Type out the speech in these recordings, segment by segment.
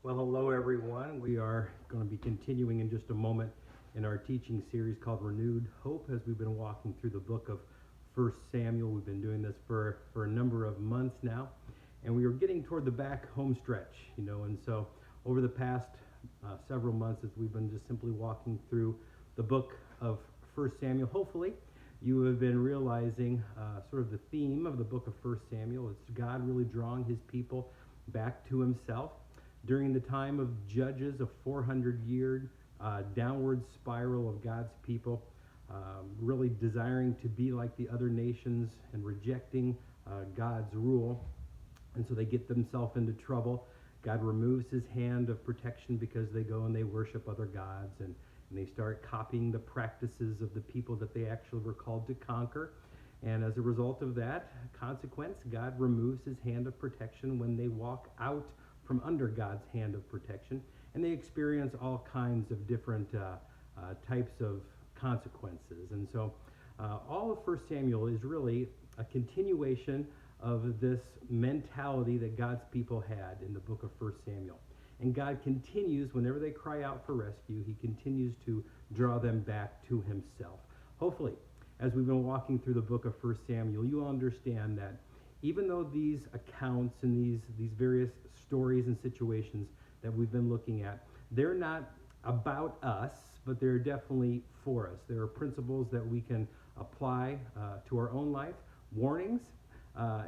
Well, hello everyone. We are going to be continuing in just a moment in our teaching series called Renewed Hope as we've been walking through the book of 1 Samuel. We've been doing this for a number of months now, and we are getting toward the back home stretch, and so over the past several months as we've been just simply walking through the book of 1 Samuel, hopefully you have been realizing sort of the theme of the book of 1 Samuel. It's God really drawing his people back to himself. During the time of Judges, a 400-year downward spiral of God's people, really desiring to be like the other nations and rejecting God's rule. And so they get themselves into trouble. God removes his hand of protection because they go and they worship other gods, and they start copying the practices of the people that they actually were called to conquer. And as a result of that consequence, God removes his hand of protection when they walk out from under God's hand of protection, and they experience all kinds of different types of consequences. And so all of 1 Samuel is really a continuation of this mentality that God's people had in the book of 1 Samuel. And God continues, whenever they cry out for rescue, he continues to draw them back to himself. Hopefully, as we've been walking through the book of 1 Samuel, you understand that even though these accounts and these various stories and situations that we've been looking at, they're not about us, but they're definitely for us. There are principles that we can apply to our own life, warnings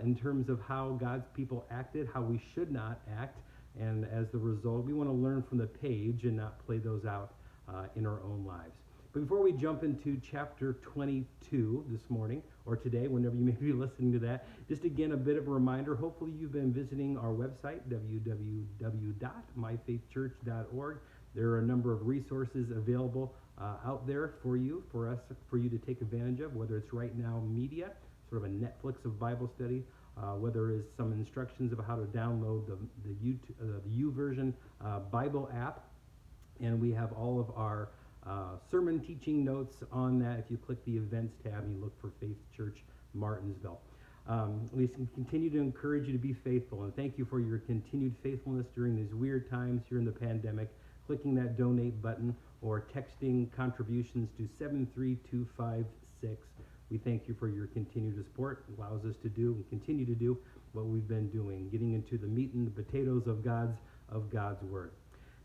in terms of how God's people acted, how we should not act, and as the result, we want to learn from the page and not play those out in our own lives. But before we jump into chapter 22 this morning, or today, whenever you may be listening to that, just again a bit of a reminder. Hopefully you've been visiting our website, www.myfaithchurch.org. There are a number of resources available out there for you to take advantage of, whether it's Right Now Media, sort of a Netflix of Bible study, whether it's some instructions of how to download the YouVersion Bible app, and we have all of our sermon teaching notes on that. If you click the events tab and you look for Faith Church Martinsville. We continue to encourage you to be faithful, and thank you for your continued faithfulness during these weird times here in the pandemic. Clicking that donate button or texting contributions to 73256. We thank you for your continued support. It allows us to do and continue to do what we've been doing, getting into the meat and the potatoes of God's word.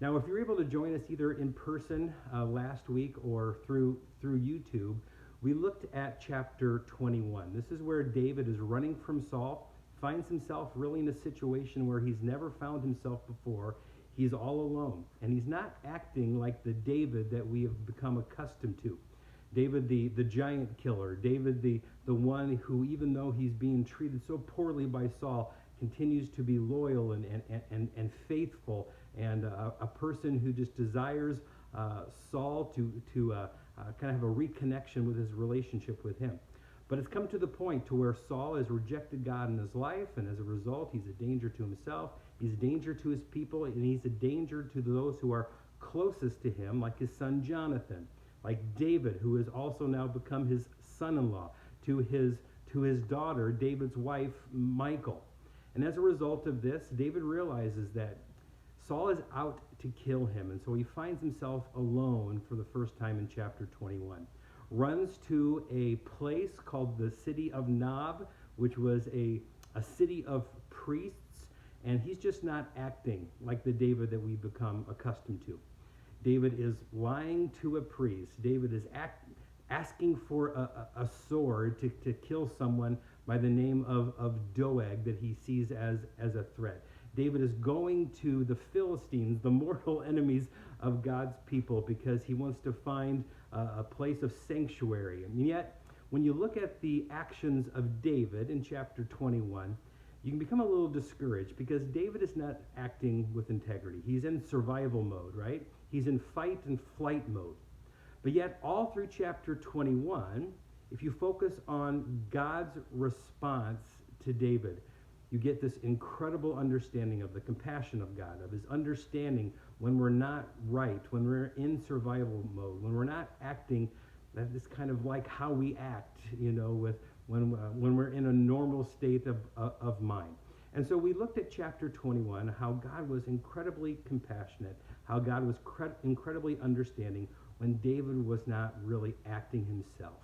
Now, if you're able to join us either in person last week or through YouTube, we looked at chapter 21. This is where David is running from Saul, finds himself really in a situation where he's never found himself before. He's all alone, and he's not acting like the David that we have become accustomed to. David, the giant killer. David, the one who, even though he's being treated so poorly by Saul, continues to be loyal and faithful, and a person who just desires Saul to kind of have a reconnection with his relationship with him. But it's come to the point to where Saul has rejected God in his life, and as a result, he's a danger to himself, he's a danger to his people, and he's a danger to those who are closest to him, like his son Jonathan, like David, who has also now become his son-in-law, to his daughter, David's wife, Michal. And as a result of this, David realizes that Saul is out to kill him, and so he finds himself alone for the first time in chapter 21. Runs to a place called the city of Nob, which was a city of priests, and he's just not acting like the David that we've become accustomed to. David is lying to a priest. David is asking for a sword to kill someone by the name of Doeg that he sees as a threat. David is going to the Philistines, the mortal enemies of God's people, because he wants to find a place of sanctuary. And yet, when you look at the actions of David in chapter 21, you can become a little discouraged because David is not acting with integrity. He's in survival mode, right? He's in fight and flight mode. But yet, all through chapter 21, if you focus on God's response to David, you get this incredible understanding of the compassion of God, of his understanding when we're not right, when we're in survival mode, when we're not acting that is kind of like how we act, when we're in a normal state of mind. And so we looked at chapter 21, how God was incredibly compassionate, how God was incredibly understanding when David was not really acting himself.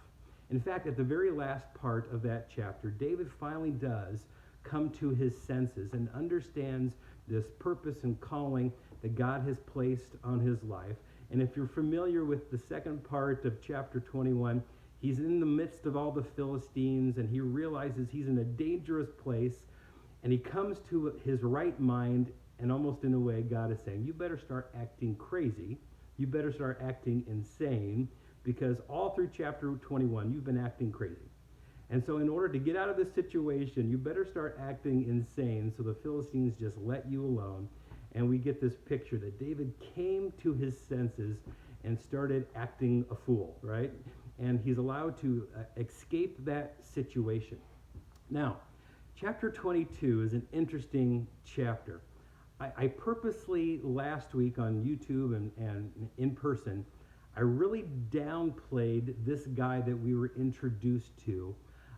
In fact, at the very last part of that chapter, David finally does come to his senses and understands this purpose and calling that God has placed on his life. And if you're familiar with the second part of chapter 21, he's in the midst of all the Philistines, and he realizes he's in a dangerous place, and he comes to his right mind, and almost in a way, God is saying, you better start acting crazy. You better start acting insane, because all through chapter 21, you've been acting crazy. And so in order to get out of this situation, you better start acting insane so the Philistines just let you alone. And we get this picture that David came to his senses and started acting a fool, right? And he's allowed to escape that situation. Now, chapter 22 is an interesting chapter. I purposely, last week on YouTube and in person, I really downplayed this guy that we were introduced to,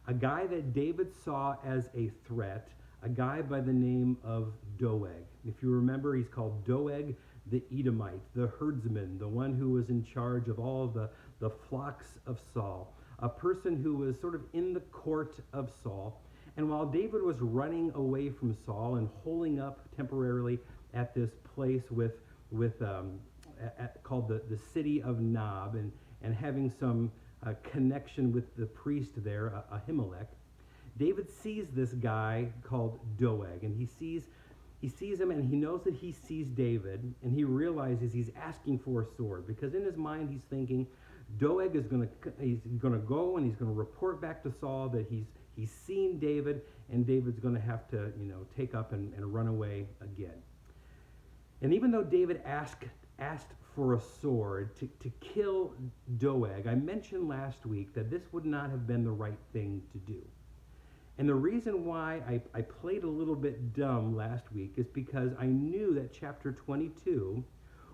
a guy that David saw as a threat, a guy by the name of Doeg. If you remember, he's called Doeg the Edomite, the herdsman, the one who was in charge of all of the flocks of Saul, a person who was sort of in the court of Saul. And while David was running away from Saul and holing up temporarily at this place called the city of Nob, and having some connection with the priest there, Ahimelech, David sees this guy called Doeg, and he sees him, and he knows that he sees David, and he realizes he's asking for a sword, because in his mind he's thinking Doeg is going to go and he's going to report back to Saul that he's seen David, and David's going to have to take up and run away again. And even though David asked for a sword to kill Doeg, I mentioned last week that this would not have been the right thing to do. And the reason why I played a little bit dumb last week is because I knew that chapter 22,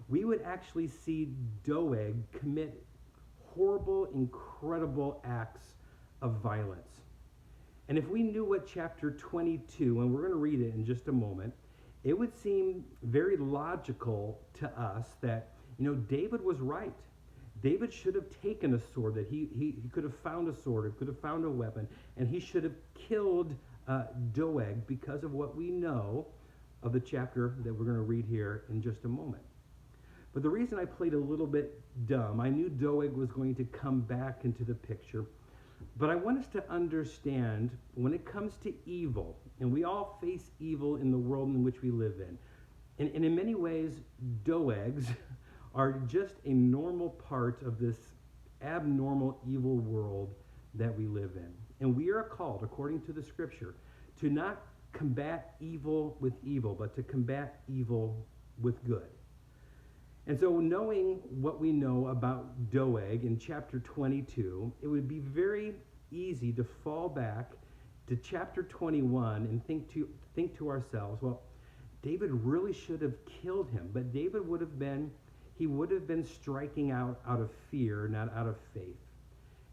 we would actually see Doeg commit horrible, incredible acts of violence. And if we knew what chapter 22, and we're going to read it in just a moment, it would seem very logical to us that, David was right. David should have taken a sword, that he could have found a sword, or could have found a weapon, and he should have killed Doeg because of what we know of the chapter that we're going to read here in just a moment. But the reason I played a little bit dumb, I knew Doeg was going to come back into the picture, but I want us to understand when it comes to evil, and we all face evil in the world in which we live in, and in many ways, Doegs are just a normal part of this abnormal evil world that we live in. And we are called, according to the scripture, to not combat evil with evil, but to combat evil with good. And so knowing what we know about Doeg in chapter 22, it would be very easy to fall back to chapter 21 and think to ourselves, well, David really should have killed him, but David would have been striking out of fear, not out of faith.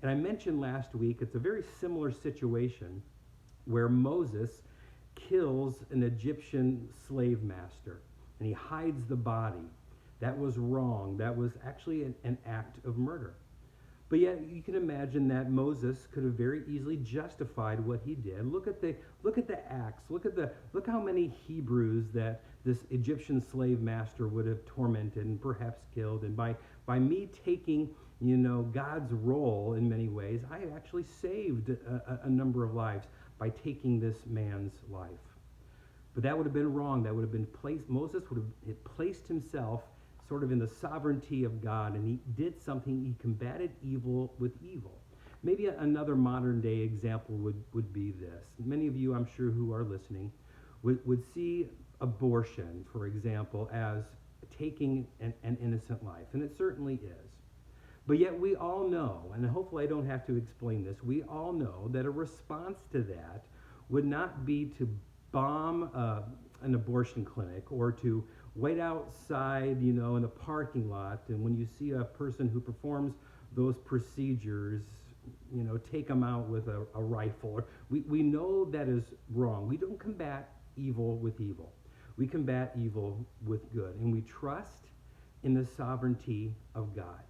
And I mentioned last week, it's a very similar situation where Moses kills an Egyptian slave master, and he hides the body. That was wrong. That was actually an act of murder. But yet you can imagine that Moses could have very easily justified what he did. Look at the acts. Look how many Hebrews that this Egyptian slave master would have tormented and perhaps killed. And by me taking God's role in many ways, I actually saved a number of lives by taking this man's life. But that would have been wrong. That would have been Moses would have placed himself sort of in the sovereignty of God, and he did something. He combated evil with evil. Maybe another modern day example would be this. Many of you, I'm sure, who are listening would see abortion, for example, as taking an innocent life, and it certainly is. But yet we all know, and hopefully I don't have to explain this, we all know that a response to that would not be to bomb an abortion clinic or to wait outside, in the parking lot, and when you see a person who performs those procedures, take them out with a rifle. We know that is wrong. We don't combat evil with evil. We combat evil with good, and we trust in the sovereignty of God.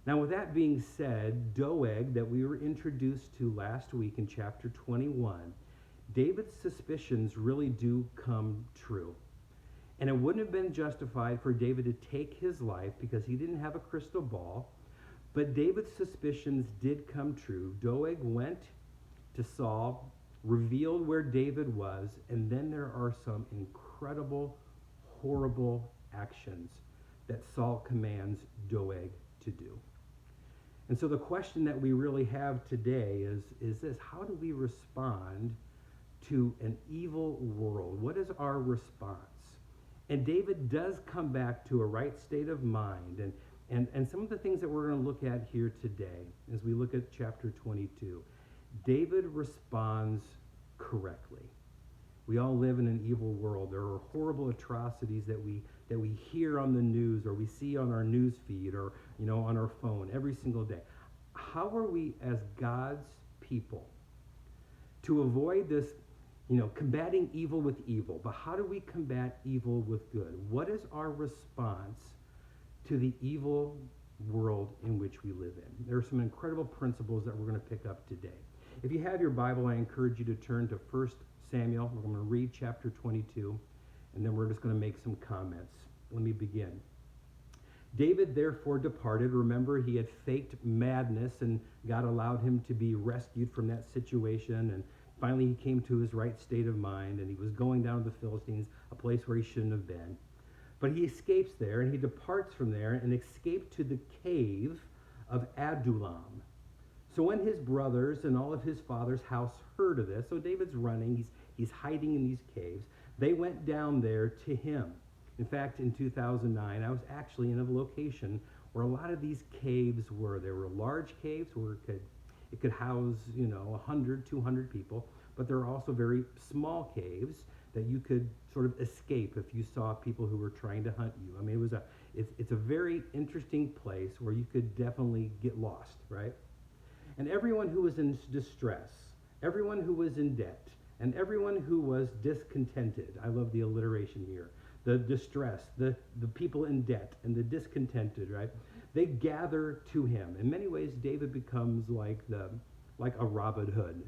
Now, with that being said, Doeg, that we were introduced to last week in chapter 21, David's suspicions really do come true. And it wouldn't have been justified for David to take his life because he didn't have a crystal ball. But David's suspicions did come true. Doeg went to Saul, revealed where David was, and then there are some incredible, horrible actions that Saul commands Doeg to do. And so the question that we really have today is this: how do we respond to an evil world? What is our response? And David does come back to a right state of mind. And some of the things that we're going to look at here today as we look at chapter 22, David responds correctly. We all live in an evil world. There are horrible atrocities that we hear on the news or we see on our news feed or on our phone every single day. How are we as God's people to avoid this, combating evil with evil? But how do we combat evil with good? What is our response to the evil world in which we live in? There are some incredible principles that we're going to pick up today. If you have your Bible, I encourage you to turn to 1 Samuel. We're going to read chapter 22, and then we're just going to make some comments. Let me begin. David therefore departed. Remember, he had faked madness, and God allowed him to be rescued from that situation, and finally he came to his right state of mind, and he was going down to the Philistines, a place where he shouldn't have been. But he escapes there, and he departs from there and escaped to the cave of Adullam. So when his brothers and all of his father's house heard of this, so David's running, he's hiding in these caves, they went down there to him. In fact, in 2009, I was actually in a location where a lot of these caves were. There were large caves where it could house, 100, 200 people, but there are also very small caves that you could sort of escape if you saw people who were trying to hunt you. I mean, it's a very interesting place where you could definitely get lost, right? And everyone who was in distress, everyone who was in debt, and everyone who was discontented, I love the alliteration here, the distress, the people in debt, and the discontented, right? They gather to him. In many ways, David becomes like a Robin Hood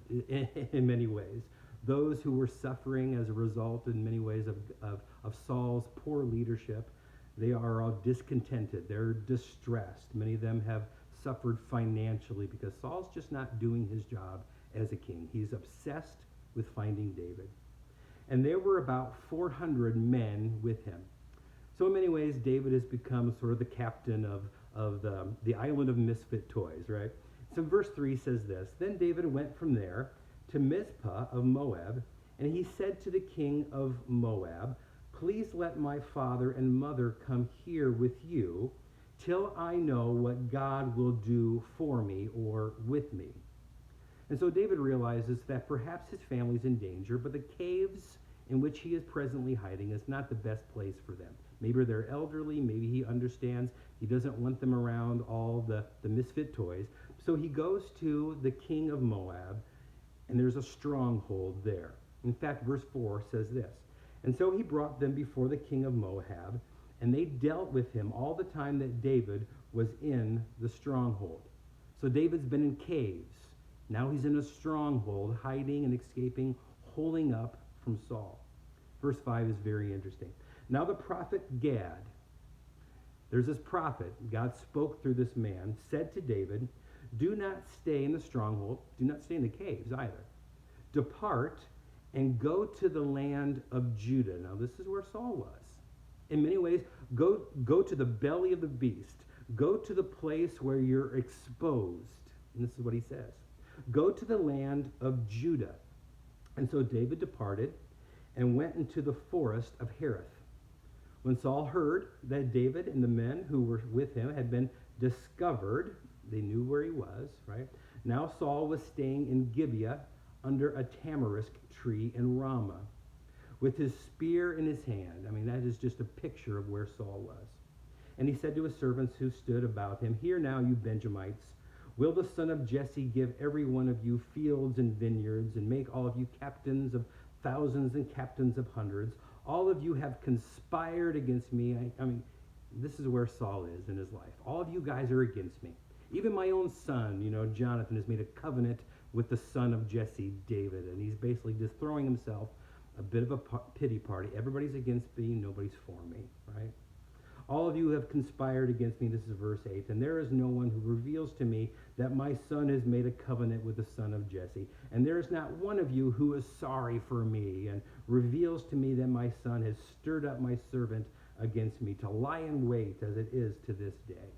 in many ways. Those who were suffering as a result in many ways of Saul's poor leadership, they are all discontented. They're distressed. Many of them have suffered financially because Saul's just not doing his job as a king. He's obsessed with finding David. And there were about 400 men with him. So in many ways, David has become sort of the captain of the island of misfit toys, right? So verse 3 says this: Then David went from there to Mizpah of Moab, and he said to the king of Moab, Please let my father and mother come here with you till I know what God will do for me or with me. And so David realizes that perhaps his family's in danger, but the caves in which he is presently hiding is not the best place for them. Maybe they're elderly, maybe he understands he doesn't want them around all the misfit toys. So he goes to the king of Moab, and there's a stronghold there. In fact, verse 4 says this: And so he brought them before the king of Moab, and they dealt with him all the time that David was in the stronghold. So David's been in caves. Now he's in a stronghold, hiding and escaping, holding up from Saul. Verse 5 is very interesting. Now the prophet Gad, there's this prophet, God spoke through this man, said to David, Do not stay in the stronghold, do not stay in the caves either. Depart and go to the land of Judah. Now this is where Saul was. In many ways, go to the belly of the beast. Go to the place where you're exposed. And this is what he says. Go to the land of Judah. And so David departed and went into the forest of Hereth. When Saul heard that David and the men who were with him had been discovered, they knew where he was, right? Now Saul was staying in Gibeah under a tamarisk tree in Ramah, with his spear in his hand. I mean, that is just a picture of where Saul was. And he said to his servants who stood about him, Hear now, you Benjamites, will the son of Jesse give every one of you fields and vineyards, and make all of you captains of thousands and captains of hundreds. All of you have conspired against me. I mean, this is where Saul is in his life. All of you guys are against me. Even my own son, Jonathan, has made a covenant with the son of Jesse, David, and he's basically just throwing himself a bit of a pity party. Everybody's against me, nobody's for me, right? All of you have conspired against me, this is verse 8, and there is no one who reveals to me that my son has made a covenant with the son of Jesse. And there is not one of you who is sorry for me and reveals to me that my son has stirred up my servant against me to lie in wait as it is to this day.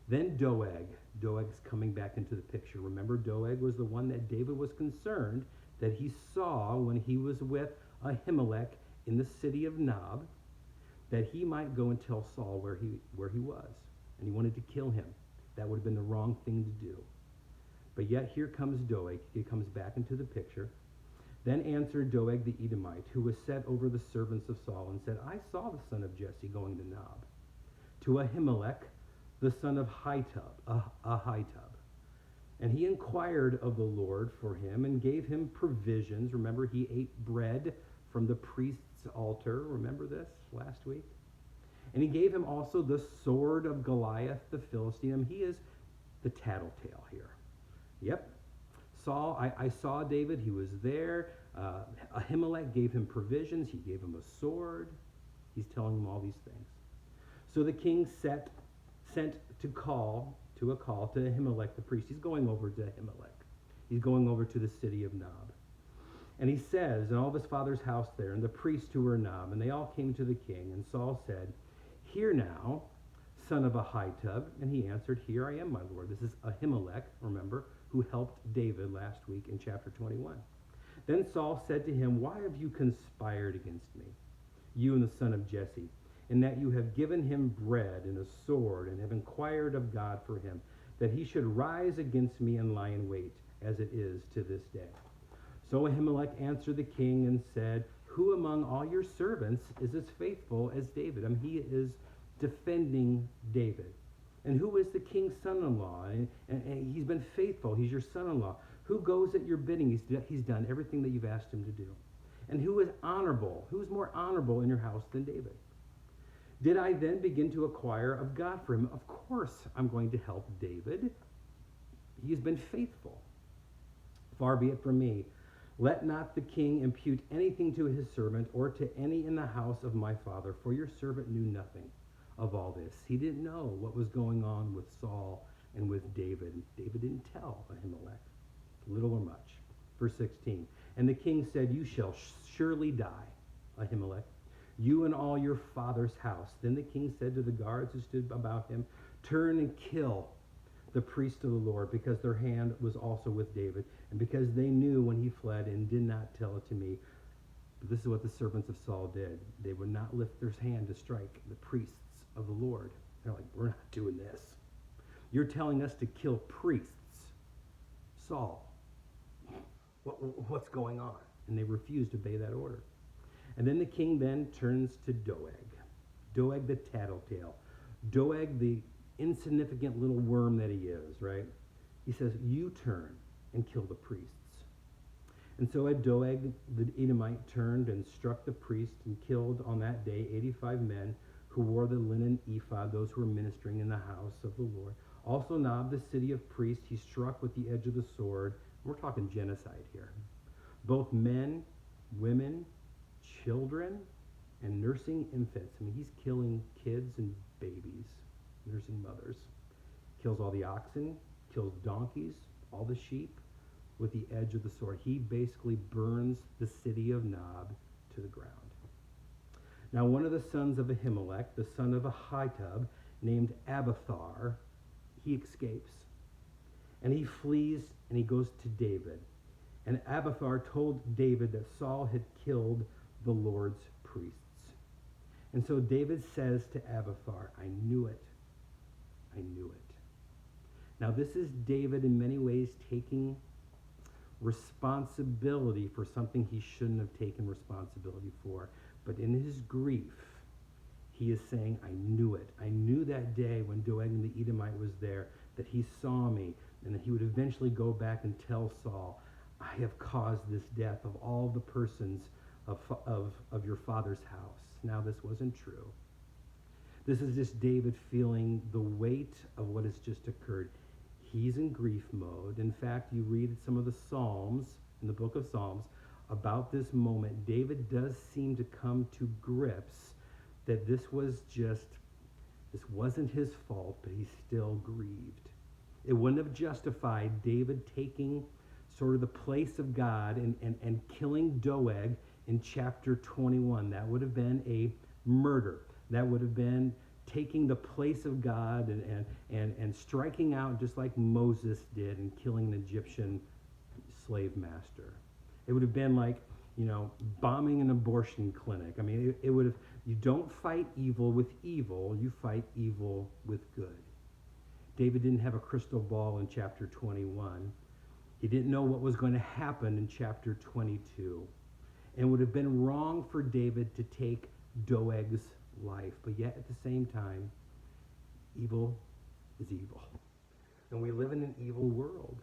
Then Doeg's coming back into the picture. Remember, Doeg was the one that David was concerned that he saw when he was with Ahimelech in the city of Nob, that he might go and tell Saul where he was, and he wanted to kill him. That would have been the wrong thing to do. But yet here comes Doeg. He comes back into the picture. Then answered Doeg the Edomite, who was set over the servants of Saul, and said, I saw the son of Jesse going to Nob, to Ahimelech, the son of Ahitub. And he inquired of the Lord for him and gave him provisions. Remember, he ate bread from the priest's altar. Remember this last week? And he gave him also the sword of Goliath the Philistine. He is the tattletale here. Yep. Saul, I saw David. He was there. Ahimelech gave him provisions. He gave him a sword. He's telling him all these things. So the king sent to a call to Ahimelech the priest. He's going over to Ahimelech. He's going over to the city of Nob. And he says, and all of his father's house there, and the priests who were Nob, and they all came to the king. And Saul said, Hear now, son of Ahitub. And he answered, Here I am, my lord. This is Ahimelech, remember, who helped David last week in chapter 21. Then Saul said to him, Why have you conspired against me, you and the son of Jesse, in that you have given him bread and a sword, and have inquired of God for him, that he should rise against me and lie in wait, as it is to this day? So Ahimelech answered the king and said, Who among all your servants is as faithful as David? I mean, he is defending David. And who is the king's son-in-law? And he's been faithful. He's your son-in-law. Who goes at your bidding? He's done everything that you've asked him to do. And who is honorable? Who is more honorable in your house than David? Did I then begin to inquire of God for him? Of course I'm going to help David. He has been faithful. Far be it from me. Let not the king impute anything to his servant or to any in the house of my father, for your servant knew nothing of all this. He didn't know what was going on with Saul and with David. David didn't tell Ahimelech, little or much. Verse 16, and the king said, You shall surely die, Ahimelech, you and all your father's house. Then the king said to the guards who stood about him, Turn and kill the priest of the Lord, because their hand was also with David, and because they knew when he fled and did not tell it to me. But this is what the servants of Saul did. They would not lift their hand to strike the priests of the Lord. They're like, We're not doing this. You're telling us to kill priests. Saul, what's going on? And they refused to obey that order. And then the king then turns to Doeg the tattletale, Doeg the insignificant little worm that he is, right? He says, You turn and kill the priests. And so Doeg the Edomite turned and struck the priests and killed on that day 85 men who wore the linen ephod, those who were ministering in the house of the Lord. Also Nob, the city of priests, he struck with the edge of the sword. We're talking genocide here. Both men, women, children, and nursing infants. I mean, he's killing kids and babies, nursing mothers. Kills all the oxen, kills donkeys, all the sheep with the edge of the sword. He basically burns the city of Nob to the ground. Now one of the sons of Ahimelech, the son of Ahitub, named Abiathar, he escapes. And he flees and he goes to David. And Abiathar told David that Saul had killed the Lord's priests. And so David says to Abiathar, I knew it. I knew it. Now this is David in many ways taking responsibility for something he shouldn't have taken responsibility for. But in his grief, he is saying, I knew it. I knew that day when Doeg the Edomite was there, that he saw me, and that he would eventually go back and tell Saul, I have caused this death of all the persons of your father's house. Now, this wasn't true. This is just David feeling the weight of what has just occurred. He's in grief mode. In fact, you read some of the Psalms, in the book of Psalms, about this moment. David does seem to come to grips that this wasn't his fault, but he still grieved. It wouldn't have justified David taking sort of the place of God and killing Doeg in chapter 21. That would have been a murder. That would have been taking the place of God and striking out just like Moses did and killing an Egyptian slave master. It would have been like, bombing an abortion clinic. I mean, it would have, you don't fight evil with evil, you fight evil with good. David didn't have a crystal ball in chapter 21. He didn't know what was going to happen in chapter 22. And it would have been wrong for David to take Doeg's life. But yet, at the same time, evil is evil. And we live in an evil world.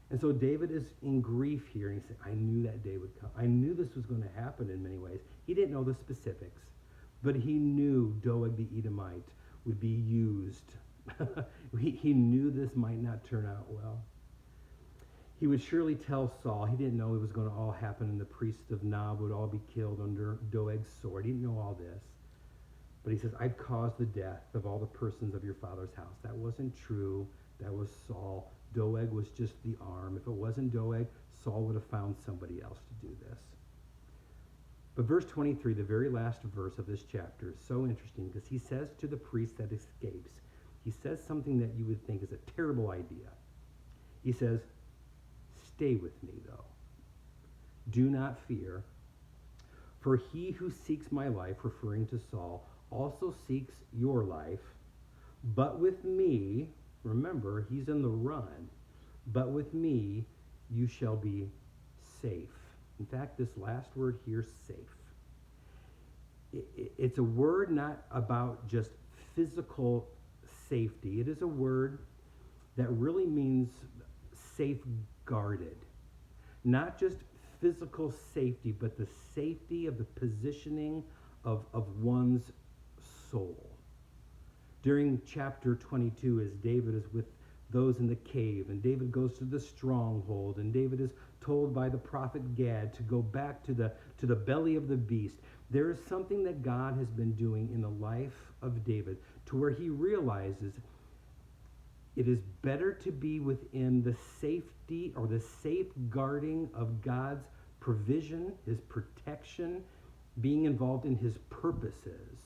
And so David is in grief here. And he said, I knew that day would come. I knew this was going to happen in many ways. He didn't know the specifics. But he knew Doeg the Edomite would be used. He knew this might not turn out well. He would surely tell Saul. He didn't know it was going to all happen, and the priests of Nob would all be killed under Doeg's sword. He didn't know all this. But he says, I've caused the death of all the persons of your father's house. That wasn't true. That was Saul. Doeg was just the arm. If it wasn't Doeg, Saul would have found somebody else to do this. But verse 23, the very last verse of this chapter, is so interesting because he says to the priest that escapes, he says something that you would think is a terrible idea. He says, stay with me, though. Do not fear, for he who seeks my life, referring to Saul, also seeks your life. But with me, remember, he's in the run, but with me you shall be safe. In fact, this last word here, safe. It's a word not about just physical safety. It is a word that really means safeguarded. Not just physical safety, but the safety of the positioning of one's soul. During chapter 22, as David is with those in the cave, and David goes to the stronghold, and David is told by the prophet Gad to go back to the belly of the beast. There is something that God has been doing in the life of David to where he realizes it is better to be within the safety or the safeguarding of God's provision, his protection, being involved in his purposes.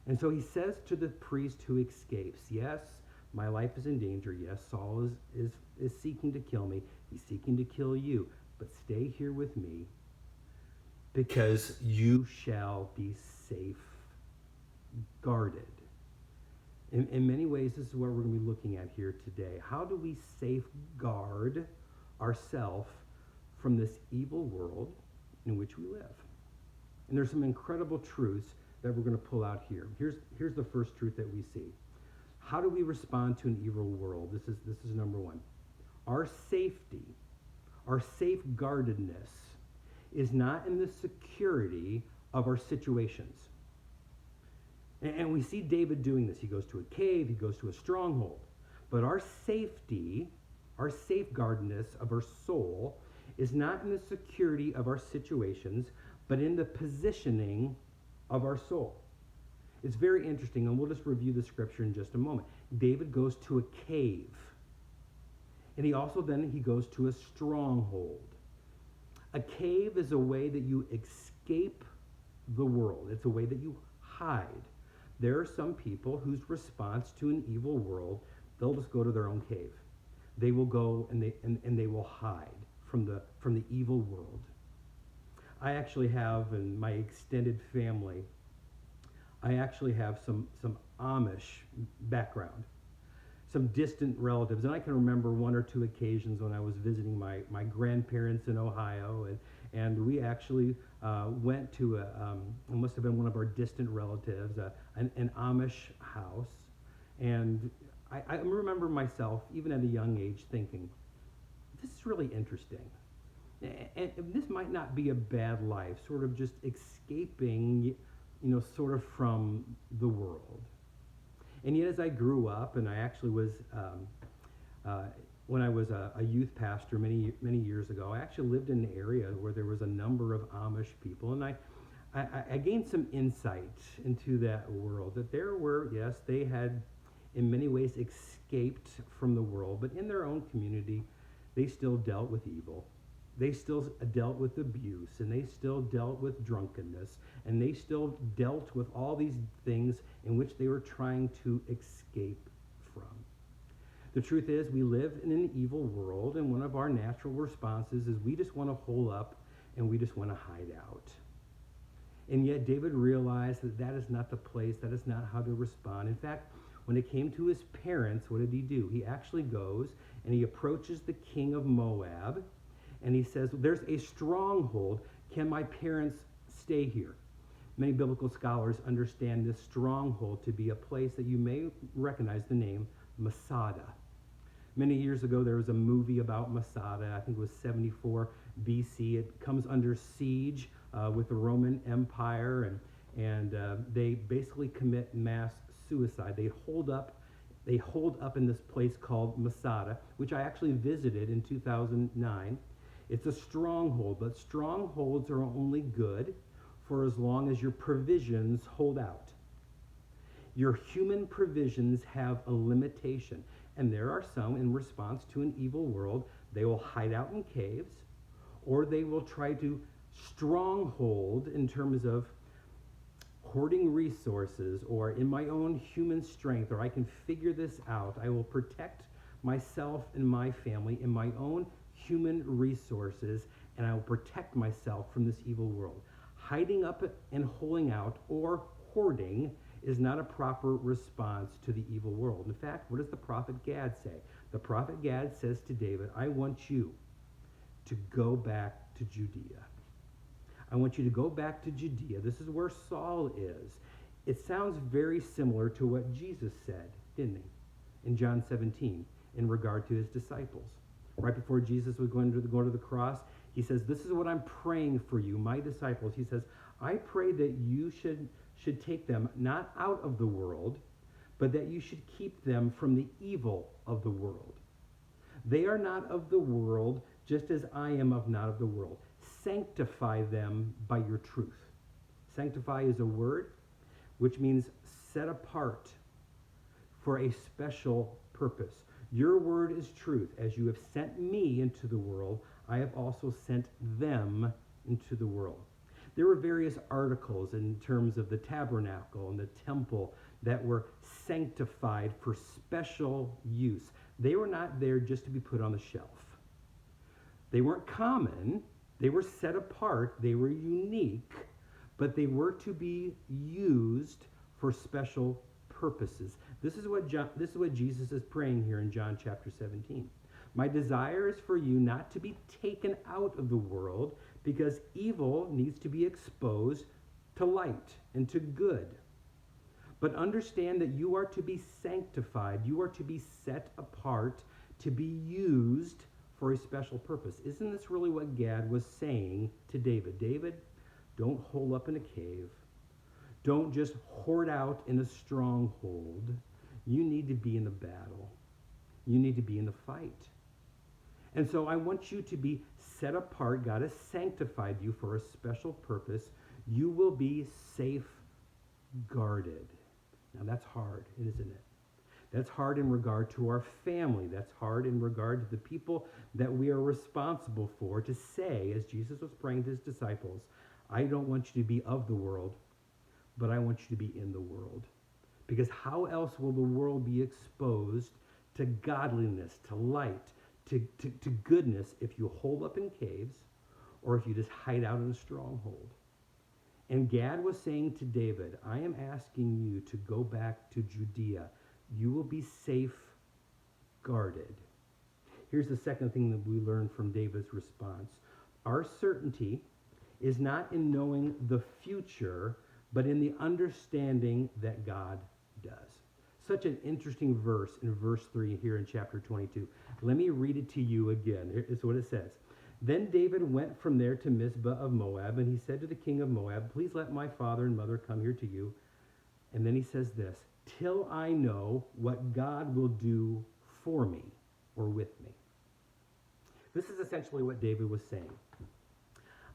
And so he says to the priest who escapes, yes, my life is in danger. Yes, Saul is seeking to kill me. He's seeking to kill you. But stay here with me because you shall be safe guarded. In many ways, this is what we're going to be looking at here today. How do we safeguard ourselves from this evil world in which we live? And there's some incredible truths that we're going to pull out here. Here's the first truth that we see. How do we respond to an evil world? This is number one. Our safety, our safeguardedness is not in the security of our situations. And we see David doing this. He goes to a cave, he goes to a stronghold. But our safety, our safeguardedness of our soul is not in the security of our situations, but in the positioning of our soul. It's very interesting, and we'll just review the scripture in just a moment. David goes to a cave, and he goes to a stronghold. A cave is a way that you escape the world. It's a way that you hide. There are some people whose response to an evil world, they'll just go to their own cave. They will go and they will hide from the evil world. I actually have in my extended family, I actually have some Amish background, some distant relatives. And I can remember one or two occasions when I was visiting my grandparents in Ohio, and we actually went to it must have been one of our distant relatives, an Amish house. And I remember myself, even at a young age, thinking, this is really interesting. And this might not be a bad life, sort of just escaping, sort of from the world. And yet as I grew up, and I actually was, when I was a youth pastor many years ago, I actually lived in an area where there was a number of Amish people, and I gained some insight into that world, that there were, yes, they had in many ways escaped from the world, but in their own community, they still dealt with evil. They still dealt with abuse, and they still dealt with drunkenness, and they still dealt with all these things in which they were trying to escape from. The truth is, we live in an evil world, and one of our natural responses is we just want to hole up and we just want to hide out. And yet David realized that that is not the place, that is not how to respond. In fact, when it came to his parents, what did he do? He actually goes and he approaches the king of Moab, and he says, there's a stronghold. Can my parents stay here? Many biblical scholars understand this stronghold to be a place that you may recognize the name Masada. Many years ago, there was a movie about Masada. I think it was 74 BC. It comes under siege with the Roman Empire, and they basically commit mass suicide. They hold up in this place called Masada, which I actually visited in 2009. It's a stronghold, but strongholds are only good for as long as your provisions hold out. Your human provisions have a limitation, and there are some in response to an evil world. They will hide out in caves, or they will try to stronghold in terms of hoarding resources, or in my own human strength, or I can figure this out. I will protect myself and my family in my own human resources, and I will protect myself from this evil world. Hiding up and holding out or hoarding is not a proper response to the evil world. In fact, what does the prophet Gad say? The prophet Gad says to David, I want you to go back to Judea. I want you to go back to Judea. This is where Saul is. It sounds very similar to what Jesus said, didn't he? In John 17, in regard to his disciples. Right before Jesus was going to go to the cross, he says, this is what I'm praying for you, my disciples. He says, I pray that you should take them not out of the world, but that you should keep them from the evil of the world. They are not of the world, just as I am not of the world. Sanctify them by your truth. Sanctify is a word which means set apart for a special purpose. Your word is truth. As you have sent me into the world, I have also sent them into the world. There were various articles in terms of the tabernacle and the temple that were sanctified for special use. They were not there just to be put on the shelf. They weren't common. They were set apart. They were unique, but they were to be used for special purposes. This is what Jesus is praying here in John chapter 17. My desire is for you not to be taken out of the world, because evil needs to be exposed to light and to good. But understand that you are to be sanctified. You are to be set apart, to be used for a special purpose. Isn't this really what Gad was saying to David? David, don't hole up in a cave. Don't just hoard out in a stronghold. You need to be in the battle. You need to be in the fight. And so I want you to be set apart. God has sanctified you for a special purpose. You will be safeguarded. Now that's hard, isn't it? That's hard in regard to our family. That's hard in regard to the people that we are responsible for, to say, as Jesus was praying to his disciples, I don't want you to be of the world, but I want you to be in the world. Because how else will the world be exposed to godliness, to light, to goodness, if you hole up in caves or if you just hide out in a stronghold? And Gad was saying to David, I am asking you to go back to Judea. You will be safeguarded. Here's the second thing that we learn from David's response. Our certainty is not in knowing the future, but in the understanding that God does. Such an interesting verse in verse 3 here in chapter 22. Let me read it to you again. Here's what it says. Then David went from there to Mizpah of Moab, and he said to the king of Moab, please let my father and mother come here to you. And then he says this, till I know what God will do for me or with me. This is essentially what David was saying.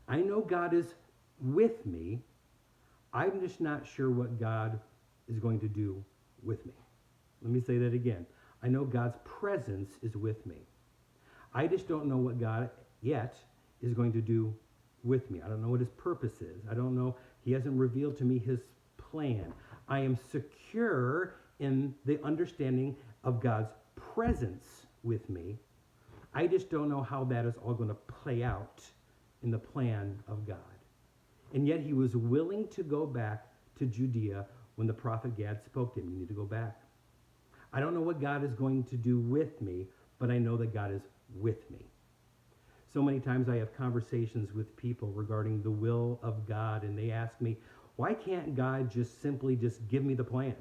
I know God is with me. I'm just not sure what God is going to do with me. Let me say that again. I know God's presence is with me. I just don't know what God yet is going to do with me. I don't know what his purpose is. I don't know. He hasn't revealed to me his plan. I am secure in the understanding of God's presence with me. I just don't know how that is all going to play out in the plan of God. And yet he was willing to go back to Judea when the prophet Gad spoke to him. You need to go back. I don't know what God is going to do with me, but I know that God is with me. So many times I have conversations with people regarding the will of God, and they ask me, why can't God just simply just give me the plan?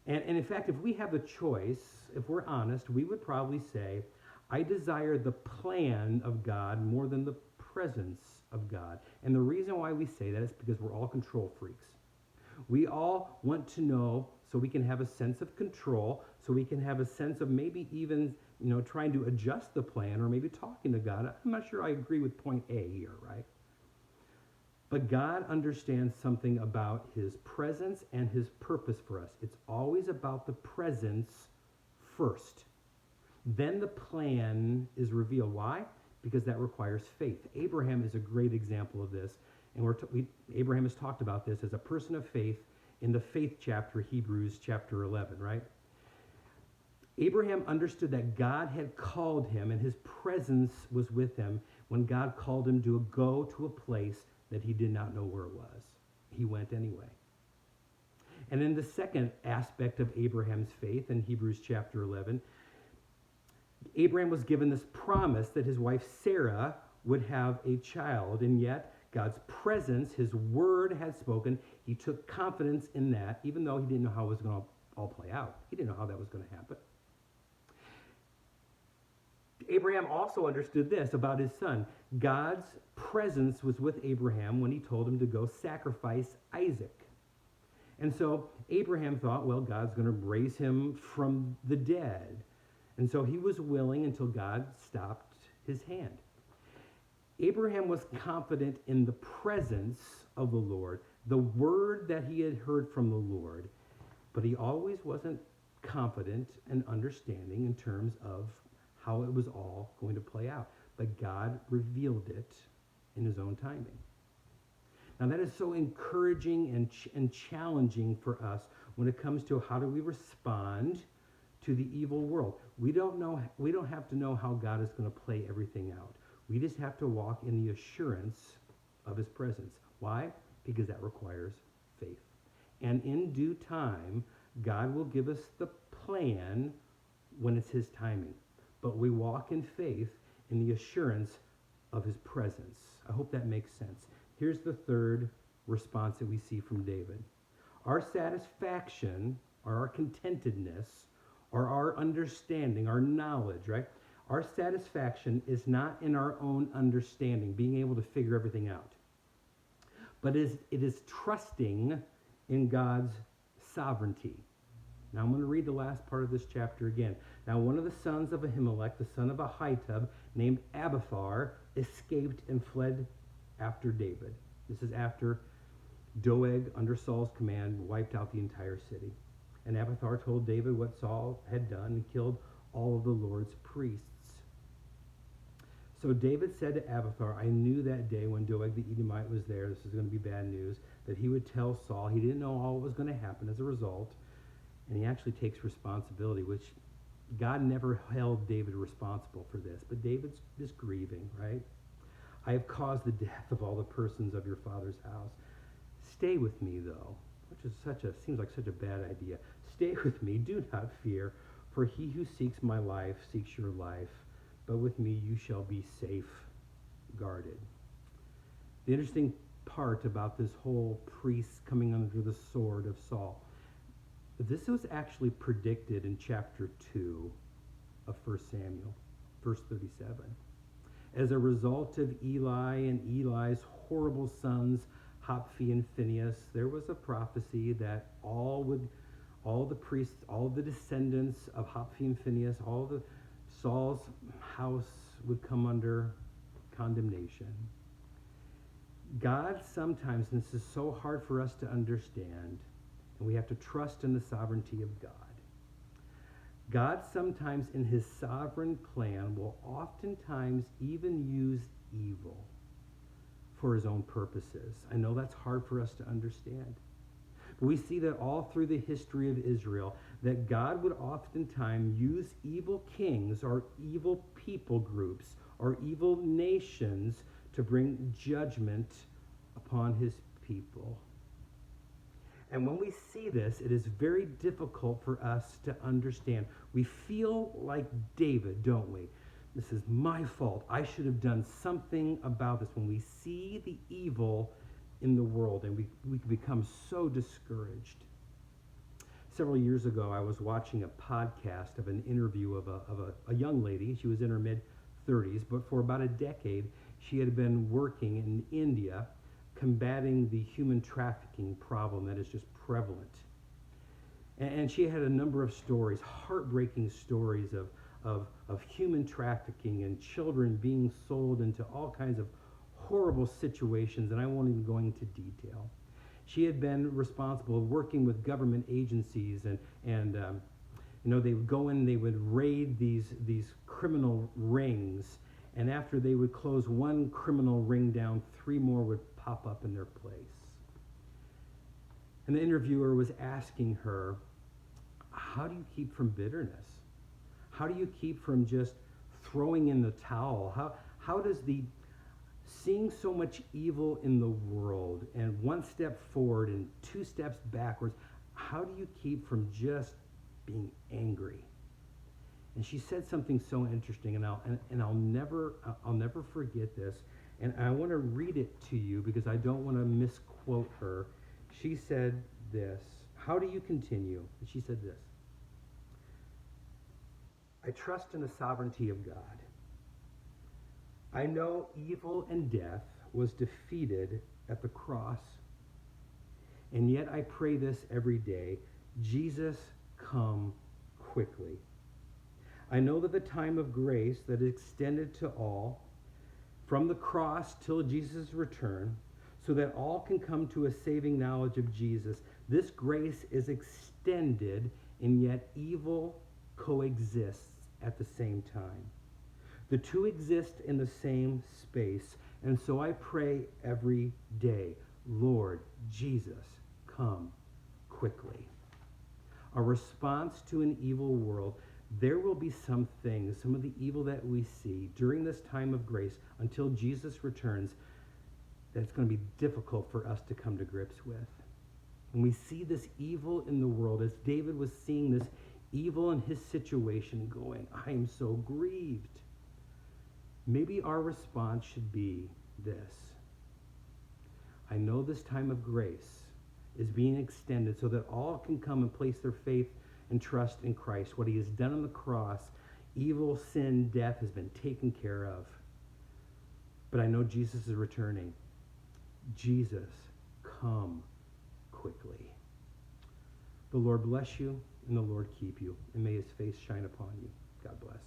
And in fact, if we have a choice, if we're honest, we would probably say, I desire the plan of God more than the presence of God. And the reason why we say that is because we're all control freaks. We all want to know so we can have a sense of control, so we can have a sense of maybe even, trying to adjust the plan or maybe talking to God. I'm not sure I agree with point A here, right? But God understands something about his presence and his purpose for us. It's always about the presence first. Then the plan is revealed. Why? Because that requires faith. Abraham is a great example of this. And Abraham has talked about this as a person of faith in the faith chapter, Hebrews chapter 11, right? Abraham understood that God had called him and his presence was with him when God called him to go to a place that he did not know where it was. He went anyway. And then the second aspect of Abraham's faith in Hebrews chapter 11, Abraham was given this promise that his wife Sarah would have a child, and yet God's presence, his word had spoken. He took confidence in that, even though he didn't know how it was going to all play out. He didn't know how that was going to happen. Abraham also understood this about his son. God's presence was with Abraham when he told him to go sacrifice Isaac. And so Abraham thought, well, God's going to raise him from the dead. And so he was willing until God stopped his hand. Abraham was confident in the presence of the Lord, the word that he had heard from the Lord, but he always wasn't confident and understanding in terms of how it was all going to play out. But God revealed it in his own timing. Now that is so encouraging and challenging for us when it comes to how do we respond to the evil world. We don't have to know how God is going to play everything out. We just have to walk in the assurance of his presence. Why? Because that requires faith. And in due time, God will give us the plan when it's his timing. But we walk in faith in the assurance of his presence. I hope that makes sense. Here's the third response that we see from David. Our satisfaction, or our contentedness, or our understanding, our knowledge, right? Our satisfaction is not in our own understanding, being able to figure everything out. But it is trusting in God's sovereignty. Now I'm going to read the last part of this chapter again. Now one of the sons of Ahimelech, the son of Ahitub, named Abiathar, escaped and fled after David. This is after Doeg, under Saul's command, wiped out the entire city. And Abiathar told David what Saul had done and killed all of the Lord's priests. So David said to Abiathar, I knew that day when Doeg the Edomite was there, this is going to be bad news, that he would tell Saul. He didn't know all what was going to happen as a result. And he actually takes responsibility, which God never held David responsible for this. But David's just grieving, right? I have caused the death of all the persons of your father's house. Stay with me, though, which is seems like such a bad idea. Stay with me, do not fear, for he who seeks my life seeks your life, but with me you shall be safe guarded. The interesting part about this whole priest coming under the sword of Saul, This was actually predicted in chapter 2 of 1 Samuel, verse 37. As a result of Eli and Eli's horrible sons, Hophni and Phinehas, there was a prophecy that all the priests, all the descendants of Hophni and Phinehas, all the Saul's house would come under condemnation. God sometimes, and this is so hard for us to understand, and we have to trust in the sovereignty of God. God sometimes in his sovereign plan will oftentimes even use evil for his own purposes. I know that's hard for us to understand. But we see that all through the history of Israel, that God would oftentimes use evil kings or evil people groups or evil nations to bring judgment upon his people. And when we see this, it is very difficult for us to understand. We feel like David, don't we? This is my fault. I should have done something about this. When we see the evil in the world, and we can become so discouraged. Several years ago, I was watching a podcast of an interview of a young lady. She was in her mid-30s, but for about a decade, she had been working in India combating the human trafficking problem that is just prevalent. And she had a number of stories, heartbreaking stories of human trafficking and children being sold into all kinds of horrible situations, and I won't even go into detail. She had been responsible working with government agencies, and they would go in, they would raid these criminal rings, and after they would close one criminal ring down, 3 more would pop up in their place. And the interviewer was asking her, how do you keep from bitterness? How do you keep from just throwing in the towel? How does seeing so much evil in the world and 1 step forward and 2 steps backwards, how do you keep from just being angry? And she said something so interesting, and I'll never forget this. And I want to read it to you because I don't want to misquote her. She said this, how do you continue? And she said this, I trust in the sovereignty of God. I know evil and death was defeated at the cross. And yet I pray this every day, Jesus, come quickly. I know that the time of grace that is extended to all, from the cross till Jesus' return, so that all can come to a saving knowledge of Jesus. This grace is extended, and yet evil coexists at the same time. The two exist in the same space, and so I pray every day, Lord Jesus, come quickly. A response to an evil world. There will be some things, some of the evil that we see during this time of grace until Jesus returns, that it's going to be difficult for us to come to grips with. When we see this evil in the world, as David was seeing this evil in his situation going, I am so grieved. Maybe our response should be this. I know this time of grace is being extended so that all can come and place their faith and trust in Christ. What he has done on the cross, evil, sin, death has been taken care of. But I know Jesus is returning. Jesus, come quickly. The Lord bless you and the Lord keep you, and may his face shine upon you. God bless.